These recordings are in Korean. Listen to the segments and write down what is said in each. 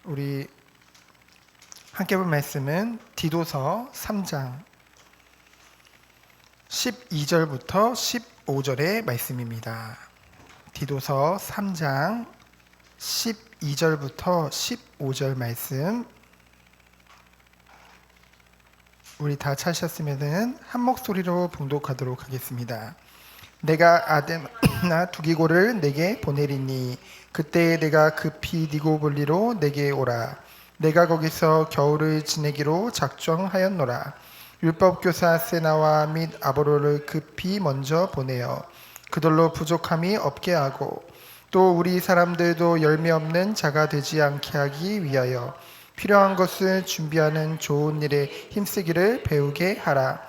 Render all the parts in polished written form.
우리 함께 볼 말씀은 디도서 3장 12절부터 15절의 말씀입니다. 디도서 3장 12절부터 15절 말씀, 우리 다 찾으셨으면 한 목소리로 봉독하도록 하겠습니다. 내가 아데나 두기고를 내게 보내리니 그때 내가 급히 니고볼리로 내게 오라. 내가 거기서 겨울을 지내기로 작정하였노라. 율법교사 세나와 및 아보로를 급히 먼저 보내어 그들로 부족함이 없게 하고 또 우리 사람들도 열매 없는 자가 되지 않게 하기 위하여 필요한 것을 준비하는 좋은 일에 힘쓰기를 배우게 하라.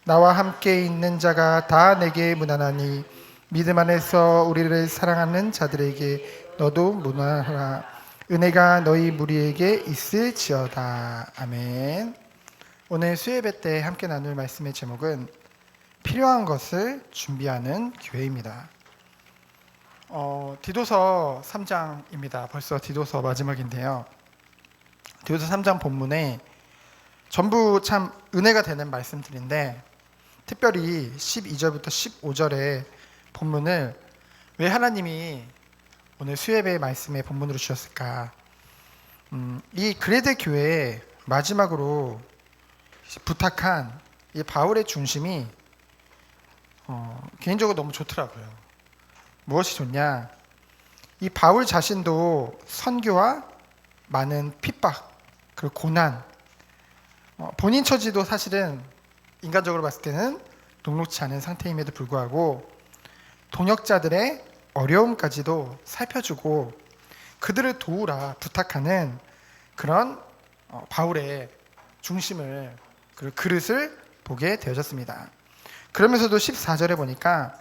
나와 함께 있는 자가 다 내게 무난하니 믿음 안에서 우리를 사랑하는 자들에게 너도 무난하라. 은혜가 너희 무리에게 있을지어다. 아멘. 오늘 수예배 때 함께 나눌 말씀의 제목은 필요한 것을 준비하는 교회입니다. 디도서 3장입니다. 벌써 디도서 마지막인데요. 디도서 3장 본문에 전부 참 은혜가 되는 말씀들인데, 특별히 12절부터 15절의 본문을 왜 하나님이 오늘 수예배의 말씀의 본문으로 주셨을까? 이 그레데 교회의 마지막으로 부탁한 이 바울의 중심이 개인적으로 너무 좋더라고요. 무엇이 좋냐? 이 바울 자신도 선교와 많은 핍박 그리고 고난, 본인 처지도 사실은 인간적으로 봤을 때는 녹록지 않은 상태임에도 불구하고 동역자들의 어려움까지도 살펴주고 그들을 도우라 부탁하는 그런 바울의 중심을, 그리고 그릇을 보게 되어졌습니다. 그러면서도 14절에 보니까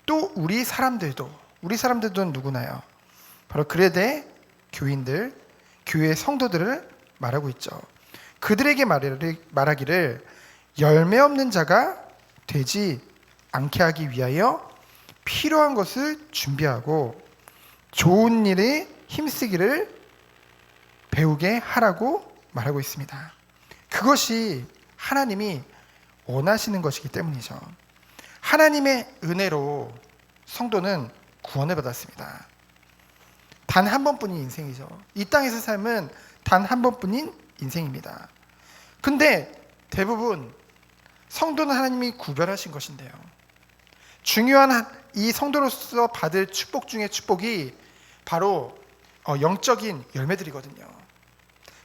또 우리 사람들도 누구나요? 바로 그레데 교인들, 교회 성도들을 말하고 있죠. 그들에게 말하기를 열매 없는 자가 되지 않게 하기 위하여 필요한 것을 준비하고 좋은 일에 힘쓰기를 배우게 하라고 말하고 있습니다. 그것이 하나님이 원하시는 것이기 때문이죠. 하나님의 은혜로 성도는 구원을 받았습니다. 단 한 번뿐인 인생이죠. 이 땅에서 삶은 단 한 번뿐인 인생입니다. 근데 대부분 성도는 하나님이 구별하신 것인데요. 중요한 이 성도로서 받을 축복 중에 축복이 바로 영적인 열매들이거든요.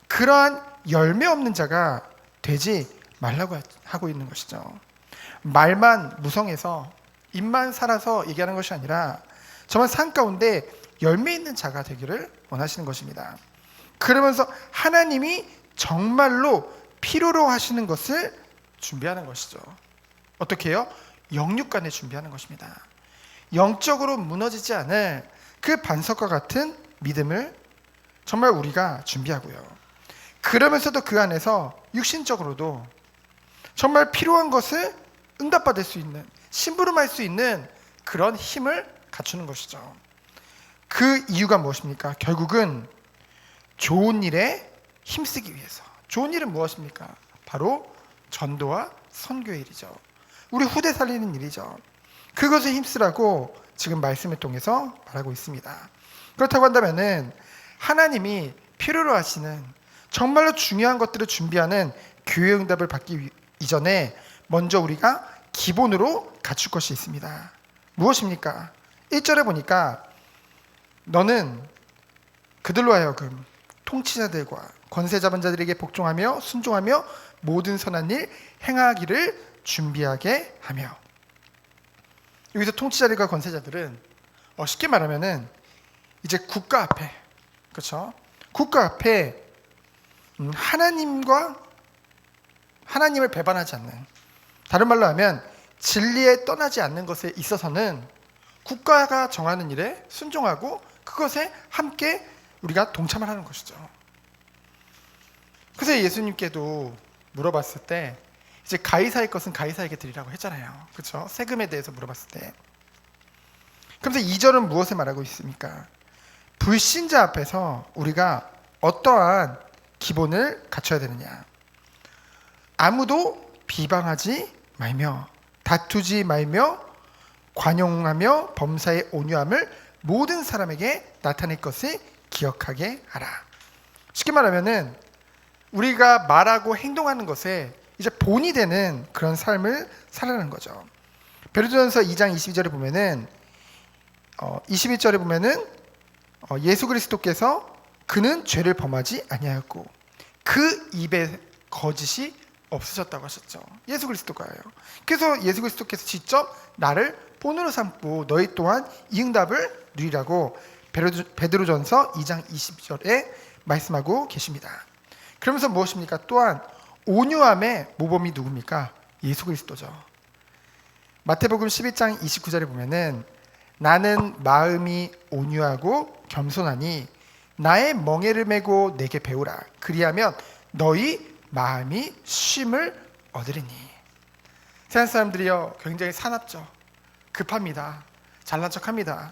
그러한 열매 없는 자가 되지 말라고 하고 있는 것이죠. 말만 무성해서 입만 살아서 얘기하는 것이 아니라 정말 삶 가운데 열매 있는 자가 되기를 원하시는 것입니다. 그러면서 하나님이 정말로 필요로 하시는 것을 준비하는 것이죠. 어떻게 해요? 영육간에 준비하는 것입니다. 영적으로 무너지지 않을 그 반석과 같은 믿음을 정말 우리가 준비하고요. 그러면서도 그 안에서 육신적으로도 정말 필요한 것을 응답받을 수 있는, 심부름할 수 있는 그런 힘을 갖추는 것이죠. 그 이유가 무엇입니까? 결국은 좋은 일에 힘쓰기 위해서. 좋은 일은 무엇입니까? 바로 전도와 선교의 일이죠. 우리 후대 살리는 일이죠. 그것을 힘쓰라고 지금 말씀을 통해서 말하고 있습니다. 그렇다고 한다면은 하나님이 필요로 하시는 정말로 중요한 것들을 준비하는 교회 응답을 받기 이전에 먼저 우리가 기본으로 갖출 것이 있습니다. 무엇입니까? 1절에 보니까 너는 그들로 하여금 통치자들과 권세 잡은 자들에게 복종하며 순종하며 모든 선한 일 행하기를 준비하게 하며. 여기서 통치자들과 권세자들은 쉽게 말하면은 이제 국가 앞에, 그렇죠? 국가 앞에 하나님을 배반하지 않는, 다른 말로 하면 진리에 떠나지 않는 것에 있어서는 국가가 정하는 일에 순종하고 그것에 함께 우리가 동참을 하는 것이죠. 그래서 예수님께도 물어봤을 때 이제 가이사의 것은 가이사에게 드리라고 했잖아요. 그렇죠? 세금에 대해서 물어봤을 때. 그래서 2절은 무엇을 말하고 있습니까? 불신자 앞에서 우리가 어떠한 기본을 갖춰야 되느냐? 아무도 비방하지 말며 다투지 말며 관용하며 범사에 온유함을 모든 사람에게 나타낼 것을 기억하게 하라. 쉽게 말하면은 우리가 말하고 행동하는 것에 이제 본이 되는 그런 삶을 살아가는 거죠. 베드로전서 2장 22절에 보면은 21절에 보면은 예수 그리스도께서 그는 죄를 범하지 아니하였고 그 입에 거짓이 없으셨다고 하셨죠. 예수 그리스도가요. 그래서 예수 그리스도께서 직접 나를 본으로 삼고 너희 또한 이 응답을 누리라고 베드로전서 2장 20절에 말씀하고 계십니다. 그러면서 무엇입니까? 또한 온유함의 모범이 누굽니까? 예수 그리스도죠. 마태복음 11장 29절에 보면은 나는 마음이 온유하고 겸손하니 나의 멍에를 메고 내게 배우라. 그리하면 너희 마음이 쉼을 얻으리니. 세상 사람들이요 굉장히 사납죠. 급합니다. 잘난 척합니다.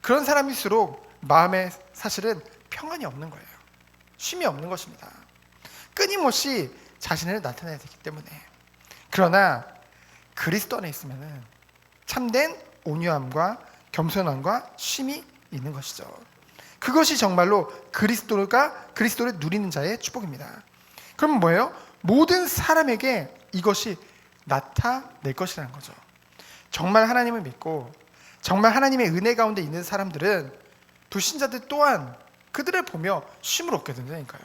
그런 사람일수록 마음에 사실은 평안이 없는 거예요. 쉼이 없는 것입니다. 끊임없이 자신을 나타내야 되기 때문에. 그러나 그리스도 안에 있으면 참된 온유함과 겸손함과 쉼이 있는 것이죠. 그것이 정말로 그리스도를 누리는 자의 축복입니다. 그럼 뭐예요? 모든 사람에게 이것이 나타낼 것이라는 거죠. 정말 하나님을 믿고 정말 하나님의 은혜 가운데 있는 사람들은 불신자들 또한 그들을 보며 쉼을 얻게 된다니까요.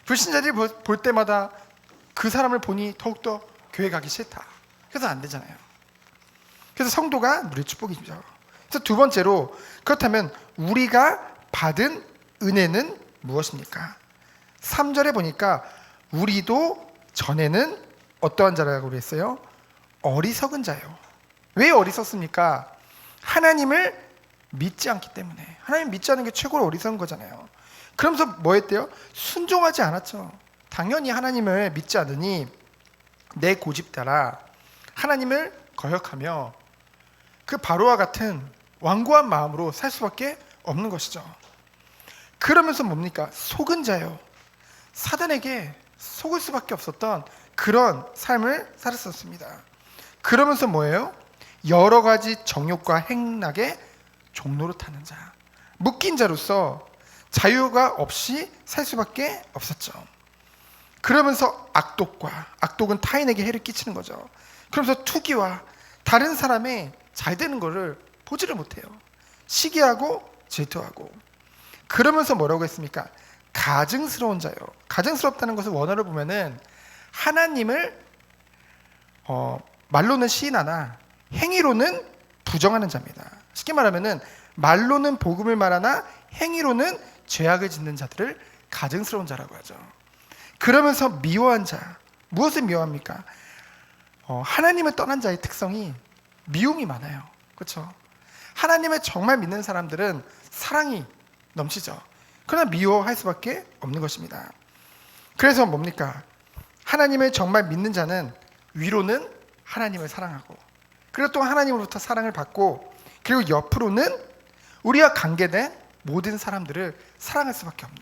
불신자들이 볼 때마다 그 사람을 보니 더욱더 교회 가기 싫다. 그래서 안 되잖아요. 그래서 성도가 누릴 축복이죠. 그래서 두 번째로, 그렇다면 우리가 받은 은혜는 무엇입니까? 3절에 보니까 우리도 전에는 어떠한 자라고 그랬어요? 어리석은 자요. 왜 어리석습니까? 하나님을 믿지 않기 때문에. 하나님 믿지 않는 게 최고로 어리석은 거잖아요. 그러면서 뭐 했대요? 순종하지 않았죠. 당연히 하나님을 믿지 않으니 내 고집 따라 하나님을 거역하며 그 바로와 같은 완고한 마음으로 살 수밖에 없는 것이죠. 그러면서 뭡니까? 속은 자요. 사단에게 속을 수밖에 없었던 그런 삶을 살았었습니다. 그러면서 뭐예요? 여러 가지 정욕과 행락의 종로로 타는 자, 묶인 자로서 자유가 없이 살 수밖에 없었죠. 그러면서 악독은 타인에게 해를 끼치는 거죠. 그러면서 투기와 다른 사람의 잘 되는 거를 보지를 못해요. 시기하고 질투하고. 그러면서 뭐라고 했습니까? 가증스러운 자요. 가증스럽다는 것을 원어를 보면은 하나님을 말로는 시인하나 행위로는 부정하는 자입니다. 쉽게 말하면은 말로는 복음을 말하나 행위로는 죄악을 짓는 자들을 가증스러운 자라고 하죠. 그러면서 미워한 자. 무엇을 미워합니까? 하나님을 떠난 자의 특성이 미움이 많아요. 그렇죠? 하나님을 정말 믿는 사람들은 사랑이 넘치죠. 그러나 미워할 수밖에 없는 것입니다. 그래서 뭡니까? 하나님을 정말 믿는 자는 위로는 하나님을 사랑하고, 그리고 또 하나님으로부터 사랑을 받고, 그리고 옆으로는 우리와 관계된 모든 사람들을 사랑할 수밖에 없는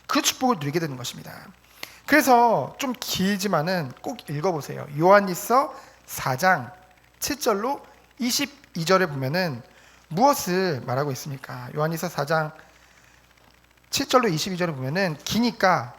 그 축복을 누리게 되는 것입니다. 그래서 좀 길지만은 꼭 읽어보세요. 요한일서 4장 7절로 22절에 보면은 무엇을 말하고 있습니까? 요한일서 4장 7절로 22절에 보면은 기니까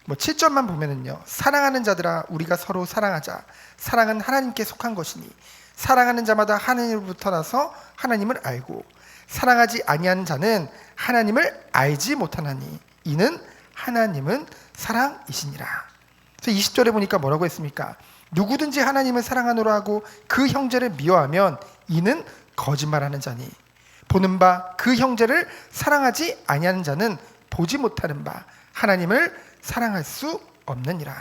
7절만 보면은요, 사랑하는 자들아 우리가 서로 사랑하자. 사랑은 하나님께 속한 것이니 사랑하는 자마다 하나님으로부터 나서 하나님을 알고 사랑하지 아니하는 자는 하나님을 알지 못하나니 이는 하나님은 사랑이시니라. 그래서 20절에 보니까 뭐라고 했습니까? 누구든지 하나님을 사랑하노라 하고 그 형제를 미워하면 이는 거짓말하는 자니 보는 바 그 형제를 사랑하지 아니하는 자는 보지 못하는 바 하나님을 사랑할 수 없느니라.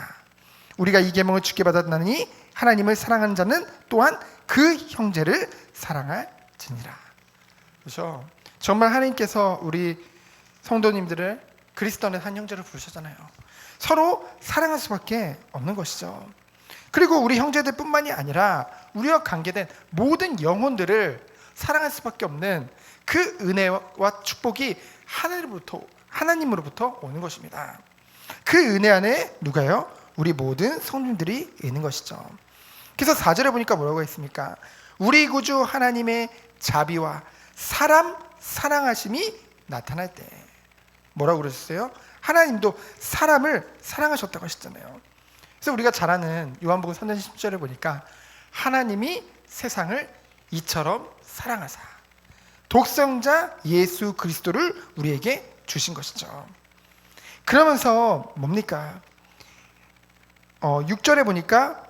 우리가 이 계명을 주께 받았나니 하나님을 사랑하는 자는 또한 그 형제를 사랑할지니라. 그렇죠? 정말 하나님께서 우리 성도님들을 그리스도 안에 한 형제로 부르셨잖아요. 서로 사랑할 수밖에 없는 것이죠. 그리고 우리 형제들뿐만이 아니라 우리와 관계된 모든 영혼들을 사랑할 수밖에 없는 그 은혜와 축복이 하나님으로부터 오는 것입니다. 그 은혜 안에 누가요? 우리 모든 성도들이 있는 것이죠. 그래서 4절에 보니까 뭐라고 했습니까? 우리 구주 하나님의 자비와 사람 사랑하심이 나타날 때 뭐라고 그러셨어요? 하나님도 사람을 사랑하셨다고 하셨잖아요. 그래서 우리가 잘 아는 요한복음 3장 10절에 보니까 하나님이 세상을 이처럼 사랑하사 독생자 예수 그리스도를 우리에게 주신 것이죠. 그러면서 뭡니까? 6절에 보니까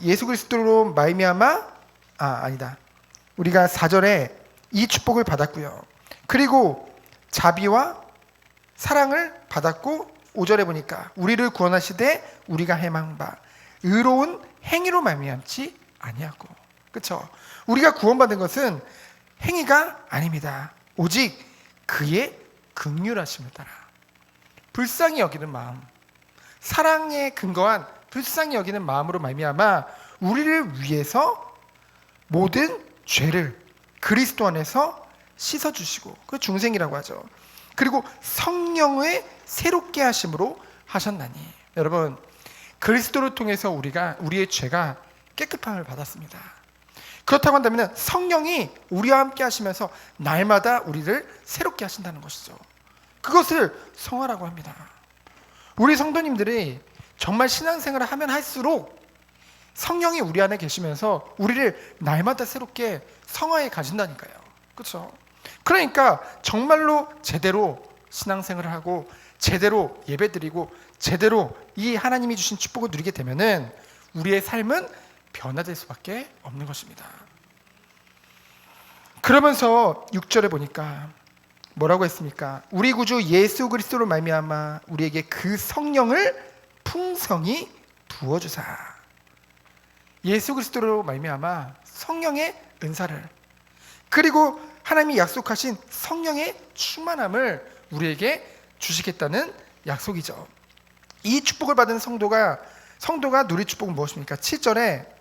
예수 그리스도로 말미암아 우리가 4절에 이 축복을 받았고요. 그리고 자비와 사랑을 받았고 5절에 보니까 우리를 구원하시되 우리가 행한 바 의로운 행위로 말미암지 아니하고, 그렇죠? 우리가 구원받은 것은 행위가 아닙니다. 오직 그의 긍휼하심을 따라 불쌍히 여기는 마음, 사랑에 근거한 불쌍히 여기는 마음으로 말미암아 우리를 위해서 모든 죄를 그리스도 안에서 씻어주시고, 그 중생이라고 하죠. 그리고 성령의 새롭게 하심으로 하셨나니, 여러분 그리스도를 통해서 우리의 죄가 깨끗함을 받았습니다. 그렇다고 한다면 성령이 우리와 함께 하시면서 날마다 우리를 새롭게 하신다는 것이죠. 그것을 성화라고 합니다. 우리 성도님들이 정말 신앙생활을 하면 할수록 성령이 우리 안에 계시면서 우리를 날마다 새롭게 성화해 가신다니까요. 그렇죠? 그러니까 정말로 제대로 신앙생활을 하고 제대로 예배드리고 제대로 이 하나님이 주신 축복을 누리게 되면은 우리의 삶은 변화될 수밖에 없는 것입니다. 그러면서 6절에 보니까 뭐라고 했습니까? 우리 구주 예수 그리스도로 말미암아 우리에게 그 성령을 풍성히 부어주사. 예수 그리스도로 말미암아 성령의 은사를, 그리고 하나님이 약속하신 성령의 충만함을 우리에게 주시겠다는 약속이죠. 이 축복을 받은 성도가 누릴 축복은 무엇입니까? 7절에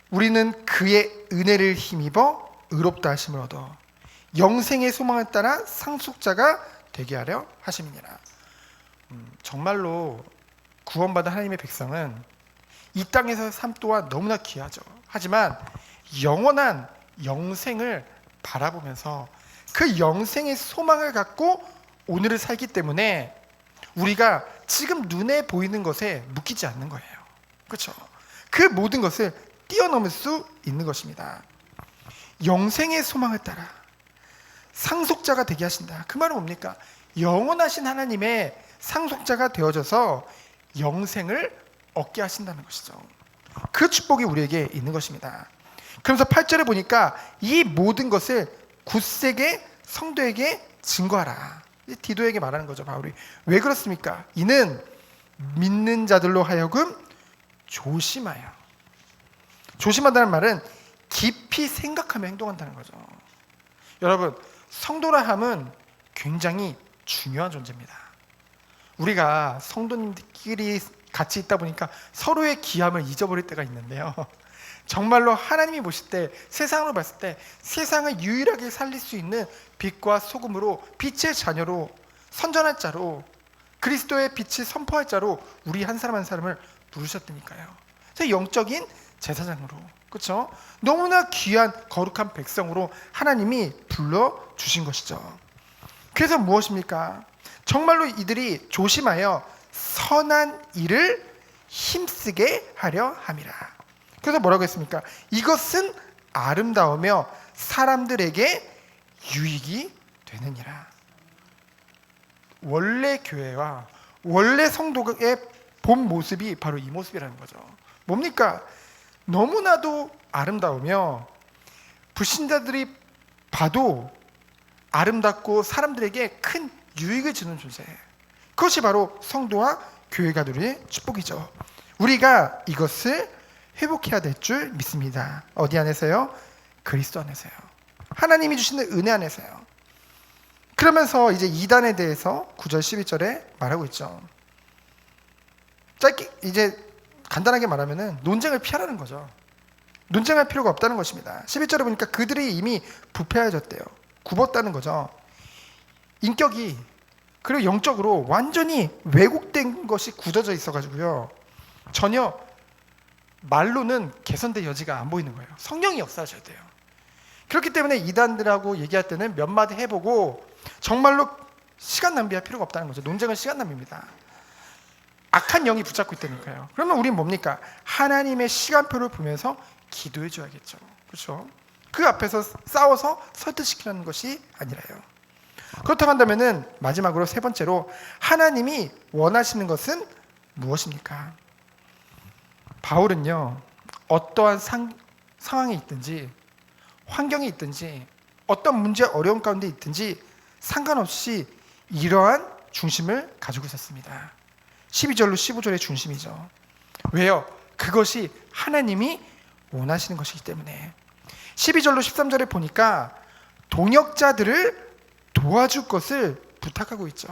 우리는 그의 은혜를 힘입어 의롭다 하심을 얻어 영생의 소망을 따라 상속자가 되게 하려 하심이니라. 정말로 구원받은 하나님의 백성은 이 땅에서의 삶 또한 너무나 귀하죠. 하지만 영원한 영생을 바라보면서 그 영생의 소망을 갖고 오늘을 살기 때문에 우리가 지금 눈에 보이는 것에 묶이지 않는 거예요. 그렇죠? 그 모든 것을 뛰어넘을 수 있는 것입니다. 영생의 소망을 따라 상속자가 되게 하신다. 그 말은 뭡니까? 영원하신 하나님의 상속자가 되어져서 영생을 얻게 하신다는 것이죠. 그 축복이 우리에게 있는 것입니다. 그러면서 8절에 보니까 이 모든 것을 굳세게 성도에게 증거하라. 디도에게 말하는 거죠, 바울이. 왜 그렇습니까? 이는 믿는 자들로 하여금 조심한다는 말은 깊이 생각하며 행동한다는 거죠. 여러분, 성도라 함은 굉장히 중요한 존재입니다. 우리가 성도님들끼리 같이 있다 보니까 서로의 귀함을 잊어버릴 때가 있는데요. 정말로 하나님이 보실 때, 세상으로 봤을 때 세상을 유일하게 살릴 수 있는 빛과 소금으로, 빛의 자녀로, 선전할 자로, 그리스도의 빛을 선포할 자로 우리 한 사람 한 사람을 부르셨다니까요. 그래서 영적인 제사장으로, 그렇죠? 너무나 귀한 거룩한 백성으로 하나님이 불러주신 것이죠. 그래서 무엇입니까? 정말로 이들이 조심하여 선한 일을 힘쓰게 하려 함이라. 그래서 뭐라고 했습니까? 이것은 아름다우며 사람들에게 유익이 되느니라. 원래 교회와 원래 성도의 본 모습이 바로 이 모습이라는 거죠. 뭡니까? 너무나도 아름다우며 불신자들이 봐도 아름답고 사람들에게 큰 유익을 주는 존재. 그것이 바로 성도와 교회가 누릴 축복이죠. 우리가 이것을 회복해야 될 줄 믿습니다. 어디 안에서요? 그리스도 안에서요. 하나님이 주시는 은혜 안에서요. 그러면서 이제 이단에 대해서 9절 11절에 말하고 있죠. 짧게 이제 간단하게 말하면은 논쟁을 피하라는 거죠. 논쟁할 필요가 없다는 것입니다. 11절에 보니까 그들이 이미 부패해졌대요. 굽었다는 거죠. 인격이 그리고 영적으로 완전히 왜곡된 것이 굳어져 있어가지고요, 전혀 말로는 개선될 여지가 안 보이는 거예요. 성령이 역사하셔야 돼요. 그렇기 때문에 이단들하고 얘기할 때는 몇 마디 해보고 정말로 시간 낭비할 필요가 없다는 거죠. 논쟁은 시간 낭비입니다. 악한 영이 붙잡고 있다니까요. 그러면 우리는 뭡니까? 하나님의 시간표를 보면서 기도해 줘야겠죠. 그렇죠? 그 앞에서 싸워서 설득시키는 것이 아니라요. 그렇다고 한다면은 마지막으로 세 번째로, 하나님이 원하시는 것은 무엇입니까? 바울은요, 어떠한 상황이 있든지 환경이 있든지 어떤 문제 어려움 가운데 있든지 상관없이 이러한 중심을 가지고 있었습니다. 12절로 15절의 중심이죠. 왜요? 그것이 하나님이 원하시는 것이기 때문에. 12절로 13절에 보니까 동역자들을 도와줄 것을 부탁하고 있죠.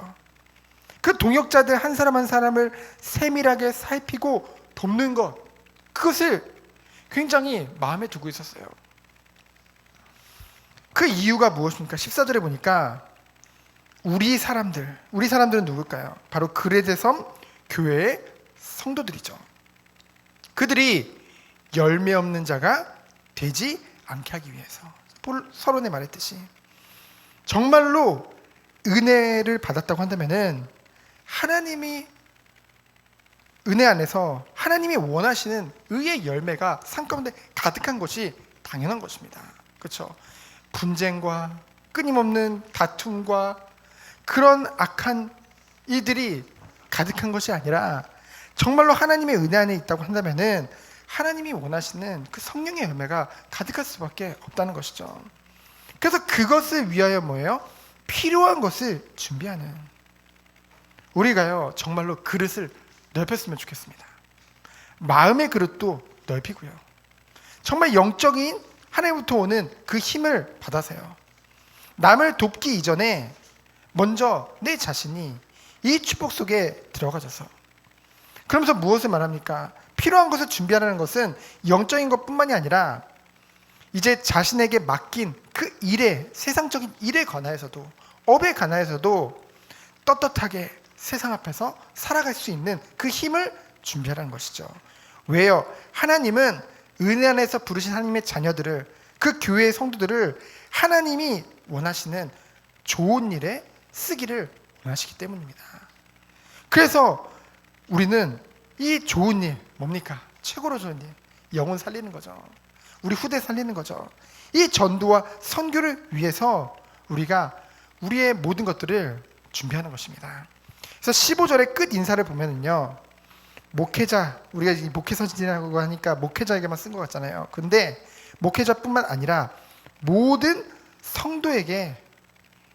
그 동역자들 한 사람 한 사람을 세밀하게 살피고 돕는 것, 그것을 굉장히 마음에 두고 있었어요. 그 이유가 무엇입니까? 14절에 보니까 우리 사람들은 누굴까요? 바로 그레데섬 교회의 성도들이죠. 그들이 열매 없는 자가 되지 않게 하기 위해서, 서론에 말했듯이 정말로 은혜를 받았다고 한다면은 하나님이 은혜 안에서 하나님이 원하시는 의의 열매가 삶 가운데 가득한 것이 당연한 것입니다. 그렇죠? 분쟁과 끊임없는 다툼과 그런 악한 이들이 가득한 것이 아니라 정말로 하나님의 은혜 안에 있다고 한다면은 하나님이 원하시는 그 성령의 열매가 가득할 수밖에 없다는 것이죠. 그래서 그것을 위하여 뭐예요? 필요한 것을 준비하는, 우리가요 정말로 그릇을 넓혔으면 좋겠습니다. 마음의 그릇도 넓히고요, 정말 영적인 하나님부터 오는 그 힘을 받아서요, 남을 돕기 이전에 먼저 내 자신이 이 축복 속에 들어가져서, 그러면서 무엇을 말합니까? 필요한 것을 준비하라는 것은 영적인 것뿐만이 아니라 이제 자신에게 맡긴 그 일에, 세상적인 일에 관하여서도, 업에 관하여서도 떳떳하게 세상 앞에서 살아갈 수 있는 그 힘을 준비하라는 것이죠. 왜요? 하나님은 은혜 안에서 부르신 하나님의 자녀들을, 그 교회의 성도들을 하나님이 원하시는 좋은 일에 쓰기를 원하시기 때문입니다. 그래서 우리는 이 좋은 일, 뭡니까? 최고로 좋은 일, 영혼 살리는 거죠. 우리 후대 살리는 거죠. 이 전도와 선교를 위해서 우리가 우리의 모든 것들을 준비하는 것입니다. 그래서 15절의 끝 인사를 보면은요, 목회자, 우리가 이 목회서진이라고 하니까 목회자에게만 쓴 것 같잖아요. 근데 목회자뿐만 아니라 모든 성도에게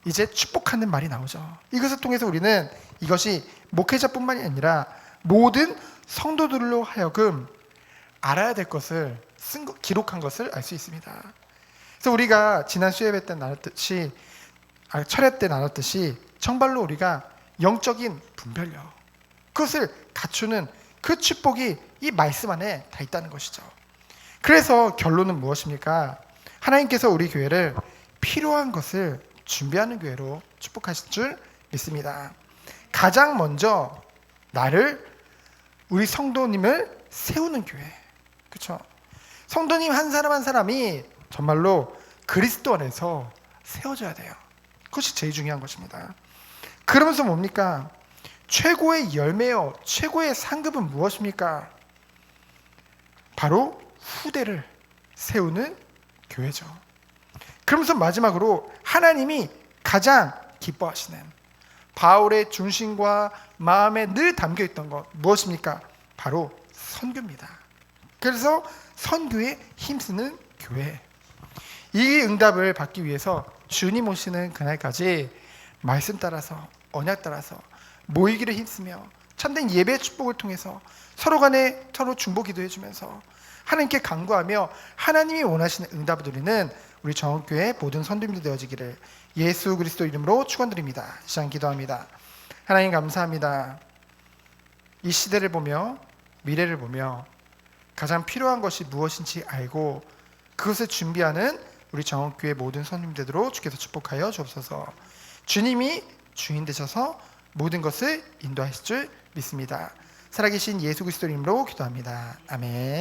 이제 축복하는 말이 나오죠. 이것을 통해서 우리는 이것이 목회자뿐만이 아니라 모든 성도들로 하여금 알아야 될 것을 기록한 것을 알 수 있습니다. 그래서 우리가 지난 수요일 때 나눴듯이, 철야 때 나눴듯이 정말로 우리가 영적인 분별력, 그것을 갖추는 그 축복이 이 말씀 안에 다 있다는 것이죠. 그래서 결론은 무엇입니까? 하나님께서 우리 교회를 필요한 것을 준비하는 교회로 축복하실 줄 믿습니다. 가장 먼저 우리 성도님을 세우는 교회, 그렇죠? 성도님 한 사람 한 사람이 정말로 그리스도 안에서 세워져야 돼요. 그것이 제일 중요한 것입니다. 그러면서 뭡니까? 최고의 열매요, 최고의 상급은 무엇입니까? 바로 후대를 세우는 교회죠. 그러면서 마지막으로 하나님이 가장 기뻐하시는, 바울의 중심과 마음에 늘 담겨있던 것 무엇입니까? 바로 선교입니다. 그래서 선교에 힘쓰는 교회, 이 응답을 받기 위해서 주님 오시는 그날까지 말씀 따라서, 언약 따라서 모이기를 힘쓰며 참된 예배의 축복을 통해서 서로 간에 서로 중보 기도해주면서 하나님께 간구하며 하나님이 원하시는 응답을 드리는 우리 정읍교회 모든 선도님들 되어지기를 예수 그리스도 이름으로 축원드립니다. 시간 기도합니다. 하나님 감사합니다. 이 시대를 보며 미래를 보며 가장 필요한 것이 무엇인지 알고 그것을 준비하는 우리 정읍교회 모든 선도님들 되도록 주께서 축복하여 주옵소서. 주님이 주인 되셔서 모든 것을 인도하실 줄 믿습니다. 살아계신 예수 그리스도 이름으로 기도합니다. 아멘.